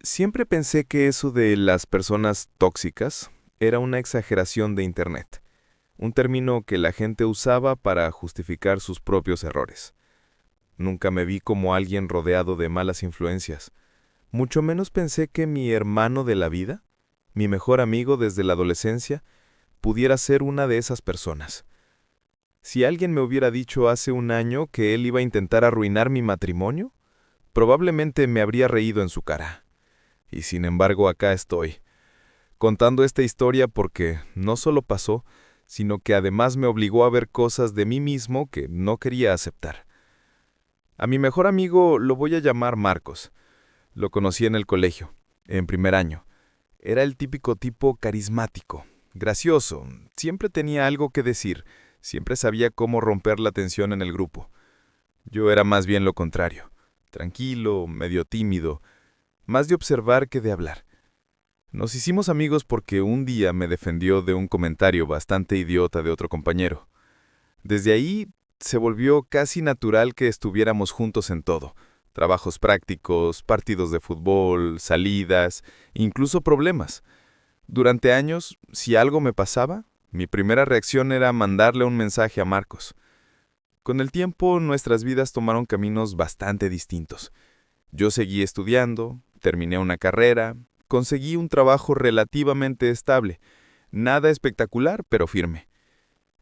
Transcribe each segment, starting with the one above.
Siempre pensé que eso de las personas tóxicas era una exageración de Internet, un término que la gente usaba para justificar sus propios errores. Nunca me vi como alguien rodeado de malas influencias. Mucho menos pensé que mi hermano de la vida, mi mejor amigo desde la adolescencia, pudiera ser una de esas personas. Si alguien me hubiera dicho hace un año que él iba a intentar arruinar mi matrimonio, probablemente me habría reído en su cara. Y sin embargo acá estoy, contando esta historia porque no solo pasó, sino que además me obligó a ver cosas de mí mismo que no quería aceptar. A mi mejor amigo lo voy a llamar Marcos. Lo conocí en el colegio, en primer año. Era el típico tipo carismático, gracioso, siempre tenía algo que decir, siempre sabía cómo romper la tensión en el grupo. Yo era más bien lo contrario, tranquilo, medio tímido, más de observar que de hablar. Nos hicimos amigos porque un día me defendió de un comentario bastante idiota de otro compañero. Desde ahí se volvió casi natural que estuviéramos juntos en todo. Trabajos prácticos, partidos de fútbol, salidas, incluso problemas. Durante años, si algo me pasaba, mi primera reacción era mandarle un mensaje a Marcos. Con el tiempo, nuestras vidas tomaron caminos bastante distintos. Yo seguí estudiando, terminé una carrera, conseguí un trabajo relativamente estable, nada espectacular, pero firme.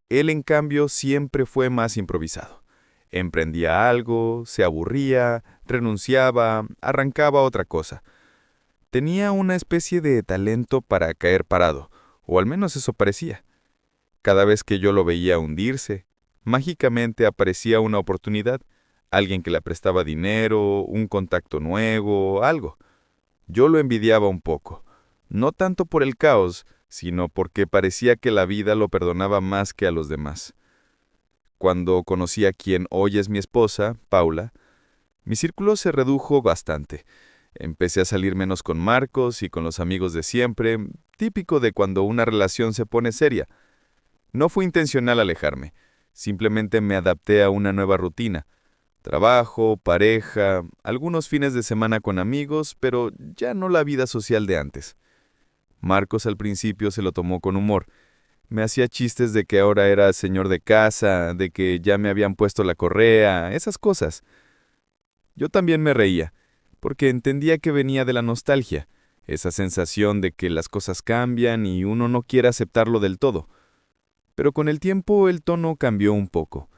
Él, en cambio, siempre fue más improvisado. Emprendía algo, se aburría, renunciaba, arrancaba otra cosa. Tenía una especie de talento para caer parado, o al menos eso parecía. Cada vez que yo lo veía hundirse, mágicamente aparecía una oportunidad, alguien que le prestaba dinero, un contacto nuevo, algo. Yo lo envidiaba un poco, no tanto por el caos, sino porque parecía que la vida lo perdonaba más que a los demás. Cuando conocí a quien hoy es mi esposa, Paula, mi círculo se redujo bastante. Empecé a salir menos con Marcos y con los amigos de siempre, típico de cuando una relación se pone seria. No fue intencional alejarme, simplemente me adapté a una nueva rutina. Trabajo, pareja, algunos fines de semana con amigos, pero ya no la vida social de antes. Marcos al principio se lo tomó con humor. Me hacía chistes de que ahora era señor de casa, de que ya me habían puesto la correa, esas cosas. Yo también me reía, porque entendía que venía de la nostalgia, esa sensación de que las cosas cambian y uno no quiere aceptarlo del todo. Pero con el tiempo el tono cambió un poco.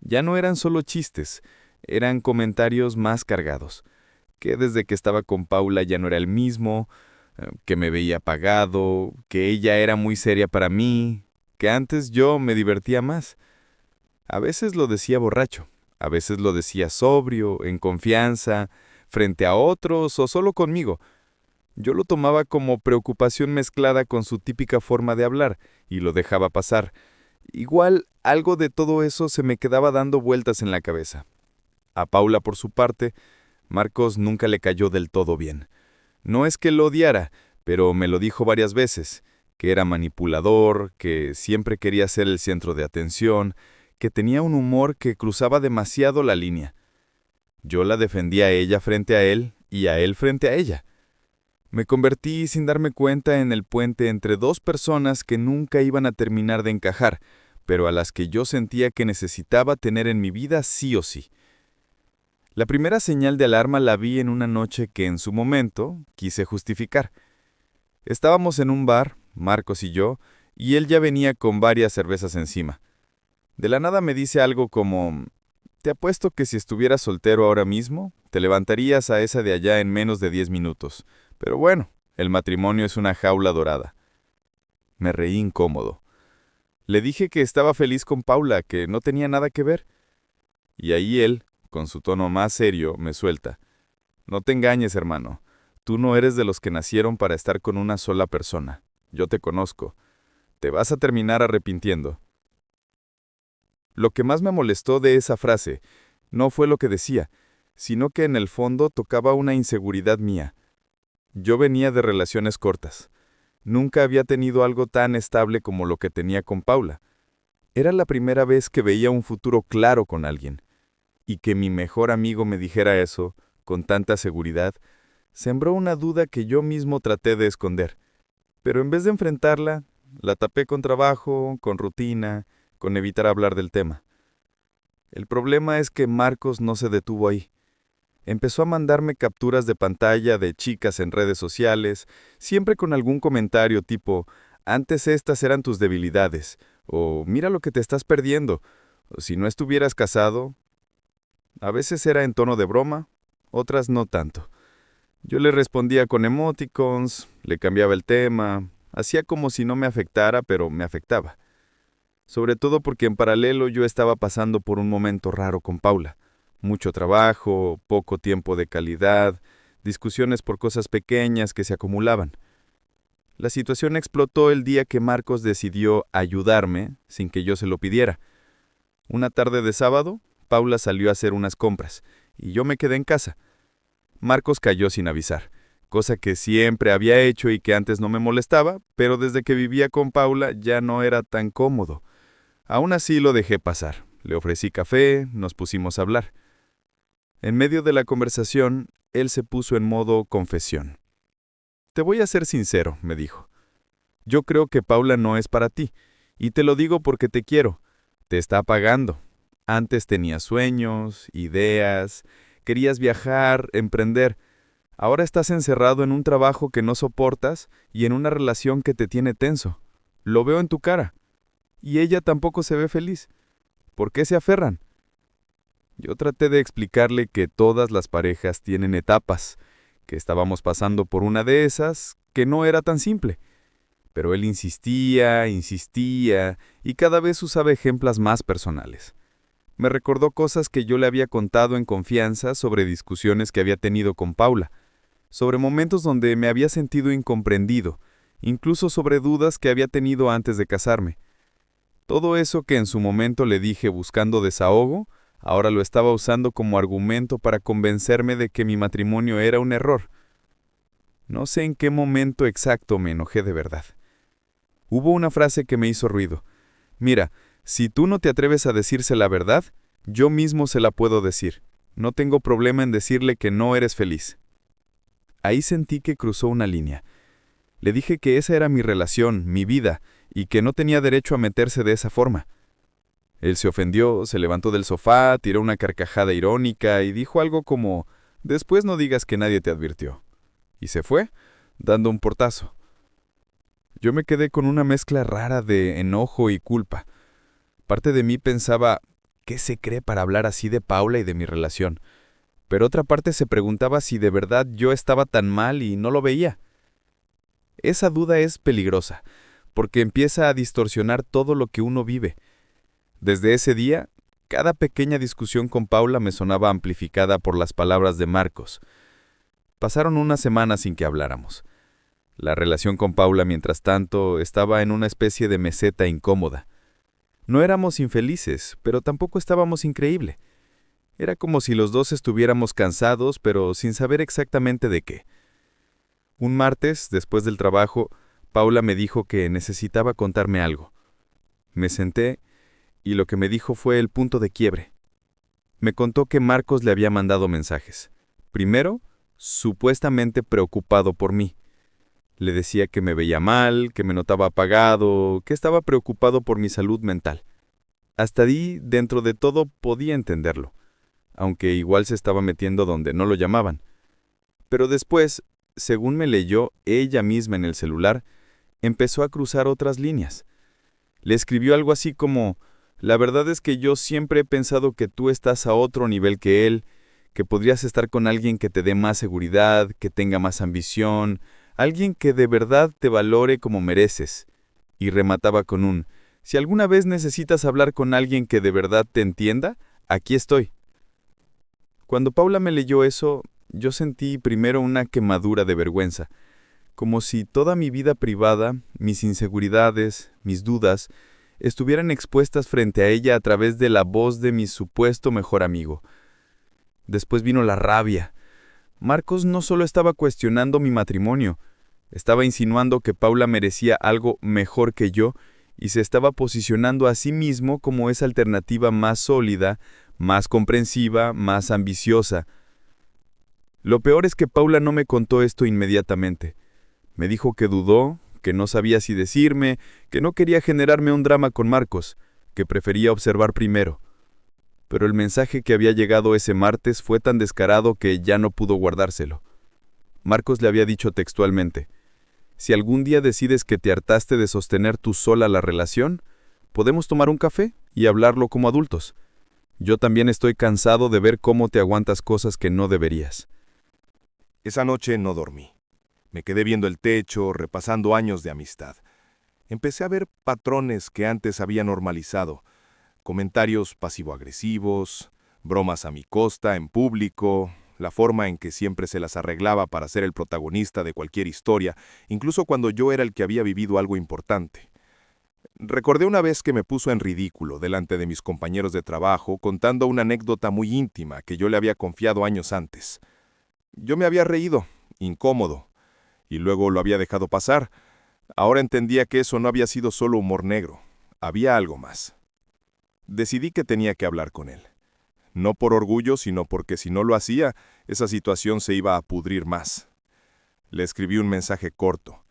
Ya no eran solo chistes, eran comentarios más cargados, que desde que estaba con Paula ya no era el mismo, que me veía apagado, que ella era muy seria para mí, que antes yo me divertía más. A veces lo decía borracho, a veces lo decía sobrio, en confianza, frente a otros o solo conmigo. Yo lo tomaba como preocupación mezclada con su típica forma de hablar y lo dejaba pasar. Igual, algo de todo eso se me quedaba dando vueltas en la cabeza. A Paula, por su parte, Marcos nunca le cayó del todo bien. No es que lo odiara, pero me lo dijo varias veces, que era manipulador, que siempre quería ser el centro de atención, que tenía un humor que cruzaba demasiado la línea. Yo la defendía a ella frente a él y a él frente a ella. Me convertí sin darme cuenta en el puente entre dos personas que nunca iban a terminar de encajar, pero a las que yo sentía que necesitaba tener en mi vida sí o sí. La primera señal de alarma la vi en una noche que en su momento quise justificar. Estábamos en un bar, Marcos y yo, y él ya venía con varias cervezas encima. De la nada me dice algo como: «Te apuesto que si estuvieras soltero ahora mismo, te levantarías a esa de allá en menos de 10 minutos. Pero bueno, el matrimonio es una jaula dorada». Me reí incómodo. Le dije que estaba feliz con Paula, que no tenía nada que ver. Y ahí él, con su tono más serio, me suelta: «No te engañes, hermano. Tú no eres de los que nacieron para estar con una sola persona. Yo te conozco. Te vas a terminar arrepintiendo». Lo que más me molestó de esa frase no fue lo que decía, sino que en el fondo tocaba una inseguridad mía. Yo venía de relaciones cortas. Nunca había tenido algo tan estable como lo que tenía con Paula. Era la primera vez que veía un futuro claro con alguien. Y que mi mejor amigo me dijera eso, con tanta seguridad, Sembró una duda que yo mismo traté de esconder, pero en vez de enfrentarla, la tapé con trabajo, con rutina, con evitar hablar del tema. El problema es que Marcos no se detuvo ahí. Empezó a mandarme capturas de pantalla de chicas en redes sociales, siempre con algún comentario tipo, antes estas eran tus debilidades, o mira lo que te estás perdiendo, o si no estuvieras casado. A veces era en tono de broma, otras no tanto. Yo le respondía con emoticons, le cambiaba el tema, hacía como si no me afectara, pero me afectaba. Sobre todo porque en paralelo yo estaba pasando por un momento raro con Paula. Mucho trabajo, poco tiempo de calidad, discusiones por cosas pequeñas que se acumulaban. La situación explotó el día que Marcos decidió ayudarme sin que yo se lo pidiera. Una tarde de sábado, Paula salió a hacer unas compras y yo me quedé en casa. Marcos cayó sin avisar, cosa que siempre había hecho y que antes no me molestaba, pero desde que vivía con Paula ya no era tan cómodo. Aún así lo dejé pasar. Le ofrecí café, nos pusimos a hablar. En medio de la conversación, él se puso en modo confesión. Te voy a ser sincero, me dijo. Yo creo que Paula no es para ti, y te lo digo porque te quiero. Te está pagando. Antes tenías sueños, ideas, querías viajar, emprender. Ahora estás encerrado en un trabajo que no soportas y en una relación que te tiene tenso. Lo veo en tu cara. Y ella tampoco se ve feliz. ¿Por qué se aferran? Yo traté de explicarle que todas las parejas tienen etapas, que estábamos pasando por una de esas, que no era tan simple. Pero él insistía, y cada vez usaba ejemplos más personales. Me recordó cosas que yo le había contado en confianza sobre discusiones que había tenido con Paula, sobre momentos donde me había sentido incomprendido, incluso sobre dudas que había tenido antes de casarme. Todo eso que en su momento le dije buscando desahogo, ahora lo estaba usando como argumento para convencerme de que mi matrimonio era un error. No sé en qué momento exacto me enojé de verdad. Hubo una frase que me hizo ruido. Mira, si tú no te atreves a decirse la verdad, yo mismo se la puedo decir. No tengo problema en decirle que no eres feliz. Ahí sentí que cruzó una línea. Le dije que esa era mi relación, mi vida, y que no tenía derecho a meterse de esa forma. Él se ofendió, se levantó del sofá, tiró una carcajada irónica y dijo algo como, «Después no digas que nadie te advirtió». Y se fue, dando un portazo. Yo me quedé con una mezcla rara de enojo y culpa. Parte de mí pensaba, ¿qué se cree para hablar así de Paula y de mi relación? Pero otra parte se preguntaba si de verdad yo estaba tan mal y no lo veía. Esa duda es peligrosa, porque empieza a distorsionar todo lo que uno vive. Desde ese día, cada pequeña discusión con Paula me sonaba amplificada por las palabras de Marcos. Pasaron unas semanas sin que habláramos. La relación con Paula, mientras tanto, estaba en una especie de meseta incómoda. No éramos infelices, pero tampoco estábamos increíble. Era como si los dos estuviéramos cansados, pero sin saber exactamente de qué. Un martes, después del trabajo, Paula me dijo que necesitaba contarme algo. Me senté y lo que me dijo fue el punto de quiebre. Me contó que Marcos le había mandado mensajes. Primero, supuestamente preocupado por mí. Le decía que me veía mal, que me notaba apagado, que estaba preocupado por mi salud mental. Hasta ahí, dentro de todo, podía entenderlo, aunque igual se estaba metiendo donde no lo llamaban. Pero después, según me leyó ella misma en el celular, empezó a cruzar otras líneas. Le escribió algo así como, «La verdad es que yo siempre he pensado que tú estás a otro nivel que él, que podrías estar con alguien que te dé más seguridad, que tenga más ambición, alguien que de verdad te valore como mereces». Y remataba con un, «Si alguna vez necesitas hablar con alguien que de verdad te entienda, aquí estoy». Cuando Paula me leyó eso, yo sentí primero una quemadura de vergüenza, como si toda mi vida privada, mis inseguridades, mis dudas, estuvieran expuestas frente a ella a través de la voz de mi supuesto mejor amigo. Después vino la rabia. Marcos no solo estaba cuestionando mi matrimonio, estaba insinuando que Paula merecía algo mejor que yo y se estaba posicionando a sí mismo como esa alternativa más sólida, más comprensiva, más ambiciosa. Lo peor es que Paula no me contó esto inmediatamente. Me dijo que dudó, que no sabía si decirme, que no quería generarme un drama con Marcos, que prefería observar primero. Pero el mensaje que había llegado ese martes fue tan descarado que ya no pudo guardárselo. Marcos le había dicho textualmente: si algún día decides que te hartaste de sostener tú sola la relación, podemos tomar un café y hablarlo como adultos. Yo también estoy cansado de ver cómo te aguantas cosas que no deberías. Esa noche no dormí. Me quedé viendo el techo, repasando años de amistad. Empecé a ver patrones que antes había normalizado. Comentarios pasivo-agresivos, bromas a mi costa, en público, la forma en que siempre se las arreglaba para ser el protagonista de cualquier historia, incluso cuando yo era el que había vivido algo importante. Recordé una vez que me puso en ridículo delante de mis compañeros de trabajo contando una anécdota muy íntima que yo le había confiado años antes. Yo me había reído, incómodo, y luego lo había dejado pasar. Ahora entendía que eso no había sido solo humor negro, había algo más. Decidí que tenía que hablar con él. No por orgullo, sino porque si no lo hacía, esa situación se iba a pudrir más. Le escribí un mensaje corto.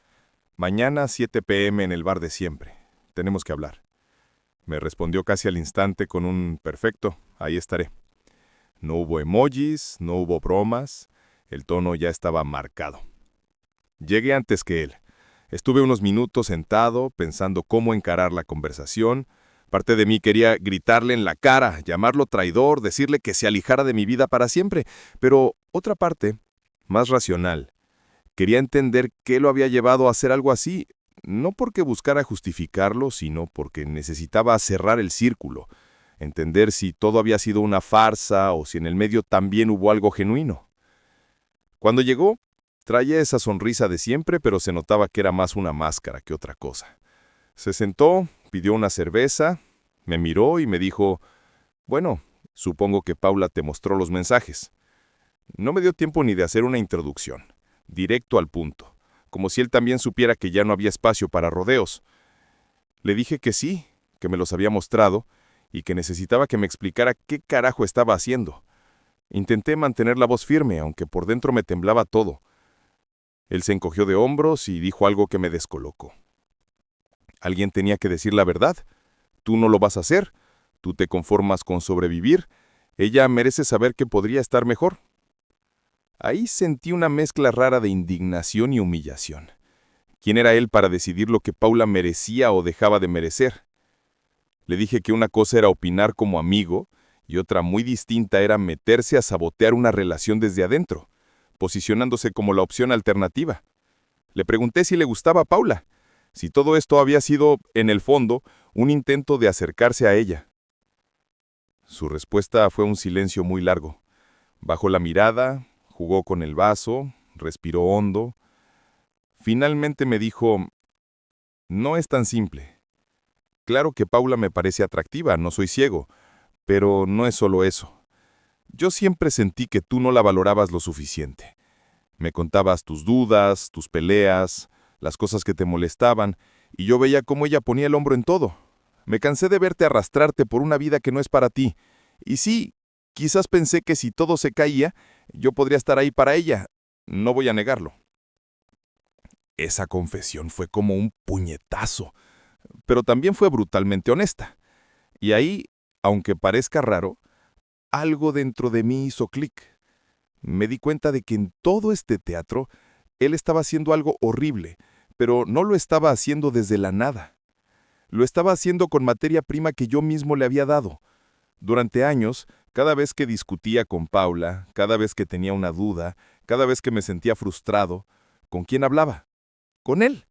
Mañana 7 p.m. en el bar de siempre. Tenemos que hablar. Me respondió casi al instante con un perfecto, ahí estaré. No hubo emojis, no hubo bromas, el tono ya estaba marcado. Llegué antes que él. Estuve unos minutos sentado, pensando cómo encarar la conversación. Parte de mí quería gritarle en la cara, llamarlo traidor, decirle que se alejara de mi vida para siempre, pero otra parte, más racional, quería entender qué lo había llevado a hacer algo así, no porque buscara justificarlo, sino porque necesitaba cerrar el círculo, entender si todo había sido una farsa o si en el medio también hubo algo genuino. Cuando llegó, traía esa sonrisa de siempre, pero se notaba que era más una máscara que otra cosa. Se sentó, pidió una cerveza, me miró y me dijo: «Bueno, supongo que Paula te mostró los mensajes». No me dio tiempo ni de hacer una introducción, directo al punto, como si él también supiera que ya no había espacio para rodeos. Le dije que sí, que me los había mostrado y que necesitaba que me explicara qué carajo estaba haciendo. Intenté mantener la voz firme, aunque por dentro me temblaba todo. Él se encogió de hombros y dijo algo que me descolocó. Alguien tenía que decir la verdad. Tú no lo vas a hacer. Tú te conformas con sobrevivir. Ella merece saber que podría estar mejor. Ahí sentí una mezcla rara de indignación y humillación. ¿Quién era él para decidir lo que Paula merecía o dejaba de merecer? Le dije que una cosa era opinar como amigo y otra muy distinta era meterse a sabotear una relación desde adentro, posicionándose como la opción alternativa. Le pregunté si le gustaba a Paula, si todo esto había sido, en el fondo, un intento de acercarse a ella. Su respuesta fue un silencio muy largo. Bajó la mirada, jugó con el vaso, respiró hondo. Finalmente me dijo: «No es tan simple. Claro que Paula me parece atractiva, no soy ciego, pero no es solo eso. Yo siempre sentí que tú no la valorabas lo suficiente. Me contabas tus dudas, tus peleas, las cosas que te molestaban, y yo veía cómo ella ponía el hombro en todo. Me cansé de verte arrastrarte por una vida que no es para ti. Y sí, quizás pensé que si todo se caía, yo podría estar ahí para ella. No voy a negarlo». Esa confesión fue como un puñetazo, pero también fue brutalmente honesta. Y ahí, aunque parezca raro, algo dentro de mí hizo clic. Me di cuenta de que en todo este teatro, él estaba haciendo algo horrible, pero no lo estaba haciendo desde la nada. Lo estaba haciendo con materia prima que yo mismo le había dado. Durante años, cada vez que discutía con Paula, cada vez que tenía una duda, cada vez que me sentía frustrado, ¿con quién hablaba? Con él.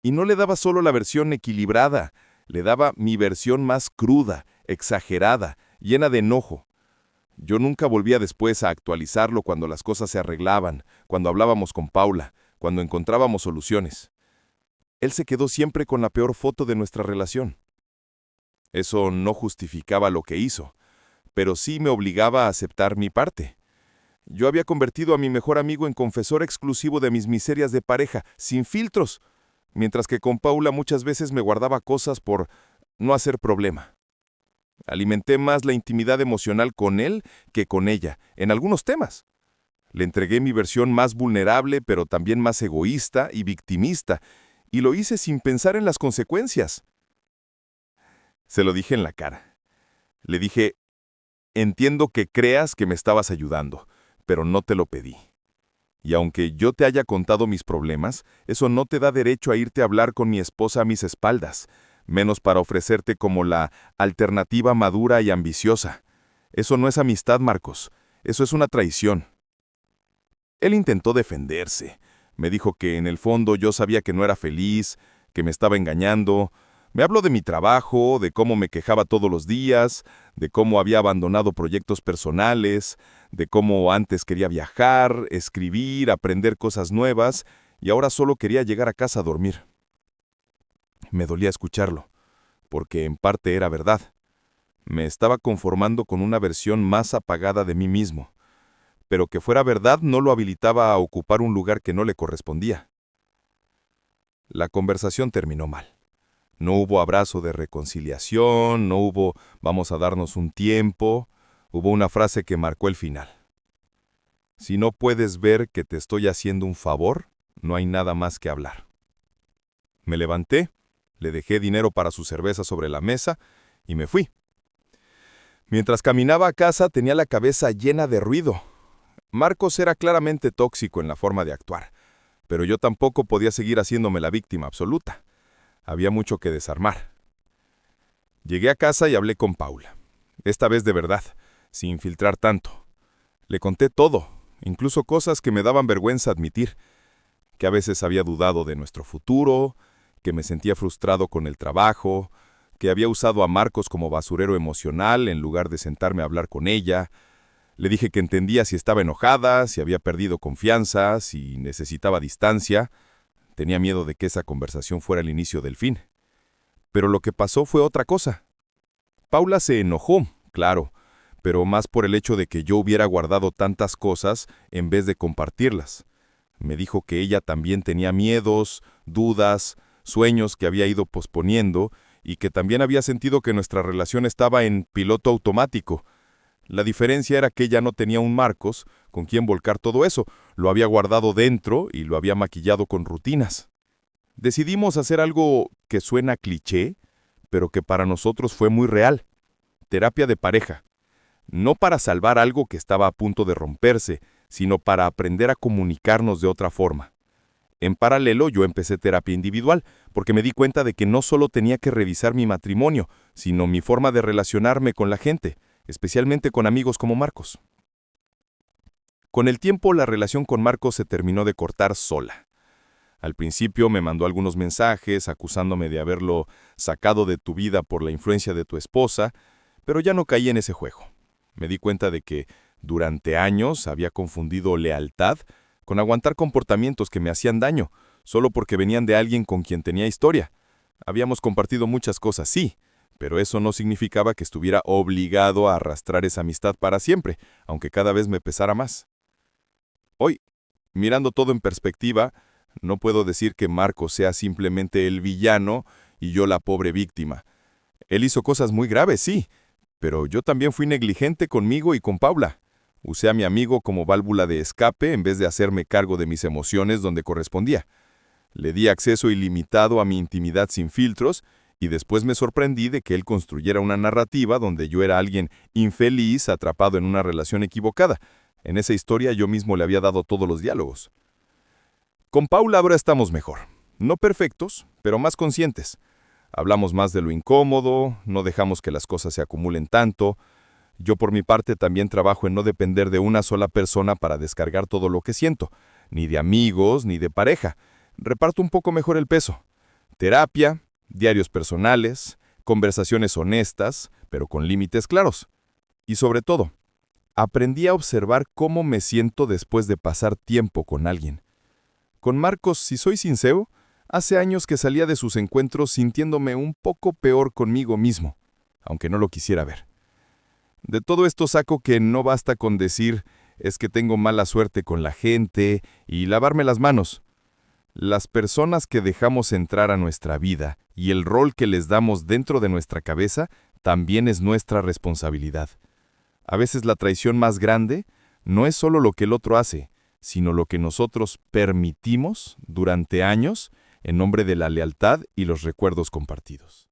Y no le daba solo la versión equilibrada, le daba mi versión más cruda, exagerada, llena de enojo. Yo nunca volvía después a actualizarlo cuando las cosas se arreglaban, cuando hablábamos con Paula, cuando encontrábamos soluciones. Él se quedó siempre con la peor foto de nuestra relación. Eso no justificaba lo que hizo, pero sí me obligaba a aceptar mi parte. Yo había convertido a mi mejor amigo en confesor exclusivo de mis miserias de pareja, sin filtros, mientras que con Paula muchas veces me guardaba cosas por no hacer problema. Alimenté más la intimidad emocional con él que con ella, en algunos temas. Le entregué mi versión más vulnerable, pero también más egoísta y victimista, y lo hice sin pensar en las consecuencias. Se lo dije en la cara. Le dije, entiendo que creas que me estabas ayudando, pero no te lo pedí. Y aunque yo te haya contado mis problemas, eso no te da derecho a irte a hablar con mi esposa a mis espaldas, menos para ofrecerte como la alternativa madura y ambiciosa. Eso no es amistad, Marcos. Eso es una traición. Él intentó defenderse. Me dijo que en el fondo yo sabía que no era feliz, que me estaba engañando. Me habló de mi trabajo, de cómo me quejaba todos los días, de cómo había abandonado proyectos personales, de cómo antes quería viajar, escribir, aprender cosas nuevas, y ahora solo quería llegar a casa a dormir. Me dolía escucharlo, porque en parte era verdad. Me estaba conformando con una versión más apagada de mí mismo, pero que fuera verdad no lo habilitaba a ocupar un lugar que no le correspondía. La conversación terminó mal. No hubo abrazo de reconciliación, no hubo vamos a darnos un tiempo, hubo una frase que marcó el final. Si no puedes ver que te estoy haciendo un favor, no hay nada más que hablar. Me levanté, le dejé dinero para su cerveza sobre la mesa y me fui. Mientras caminaba a casa tenía la cabeza llena de ruido. Marcos era claramente tóxico en la forma de actuar, pero yo tampoco podía seguir haciéndome la víctima absoluta. Había mucho que desarmar. Llegué a casa y hablé con Paula. Esta vez de verdad, sin filtrar tanto. Le conté todo, incluso cosas que me daban vergüenza admitir, que a veces había dudado de nuestro futuro, que me sentía frustrado con el trabajo, que había usado a Marcos como basurero emocional en lugar de sentarme a hablar con ella. Le dije que entendía si estaba enojada, si había perdido confianza, si necesitaba distancia. Tenía miedo de que esa conversación fuera el inicio del fin. Pero lo que pasó fue otra cosa. Paula se enojó, claro, pero más por el hecho de que yo hubiera guardado tantas cosas en vez de compartirlas. Me dijo que ella también tenía miedos, dudas, sueños que había ido posponiendo y que también había sentido que nuestra relación estaba en piloto automático. La diferencia era que ella no tenía un Marcos con quien volcar todo eso, lo había guardado dentro y lo había maquillado con rutinas. Decidimos hacer algo que suena cliché, pero que para nosotros fue muy real. Terapia de pareja. No para salvar algo que estaba a punto de romperse, sino para aprender a comunicarnos de otra forma. En paralelo yo empecé terapia individual, porque me di cuenta de que no solo tenía que revisar mi matrimonio, sino mi forma de relacionarme con la gente, especialmente con amigos como Marcos. Con el tiempo la relación con Marcos se terminó de cortar sola. Al principio me mandó algunos mensajes acusándome de haberlo sacado de tu vida por la influencia de tu esposa, pero ya no caí en ese juego. Me di cuenta de que durante años había confundido lealtad con aguantar comportamientos que me hacían daño, solo porque venían de alguien con quien tenía historia. Habíamos compartido muchas cosas, sí, pero eso no significaba que estuviera obligado a arrastrar esa amistad para siempre, aunque cada vez me pesara más. Hoy, mirando todo en perspectiva, no puedo decir que Marcos sea simplemente el villano y yo la pobre víctima. Él hizo cosas muy graves, sí, pero yo también fui negligente conmigo y con Paula. Usé a mi amigo como válvula de escape en vez de hacerme cargo de mis emociones donde correspondía. Le di acceso ilimitado a mi intimidad sin filtros y después me sorprendí de que él construyera una narrativa donde yo era alguien infeliz atrapado en una relación equivocada. En esa historia yo mismo le había dado todos los diálogos. Con Paula ahora estamos mejor. No perfectos, pero más conscientes. Hablamos más de lo incómodo, no dejamos que las cosas se acumulen tanto. Yo por mi parte también trabajo en no depender de una sola persona para descargar todo lo que siento, ni de amigos, ni de pareja. Reparto un poco mejor el peso. Terapia, diarios personales, conversaciones honestas, pero con límites claros. Y sobre todo, aprendí a observar cómo me siento después de pasar tiempo con alguien. Con Marcos, si soy sincero, hace años que salía de sus encuentros sintiéndome un poco peor conmigo mismo, aunque no lo quisiera ver. De todo esto saco que no basta con decir es que tengo mala suerte con la gente y lavarme las manos. Las personas que dejamos entrar a nuestra vida y el rol que les damos dentro de nuestra cabeza también es nuestra responsabilidad. A veces la traición más grande no es solo lo que el otro hace, sino lo que nosotros permitimos durante años en nombre de la lealtad y los recuerdos compartidos.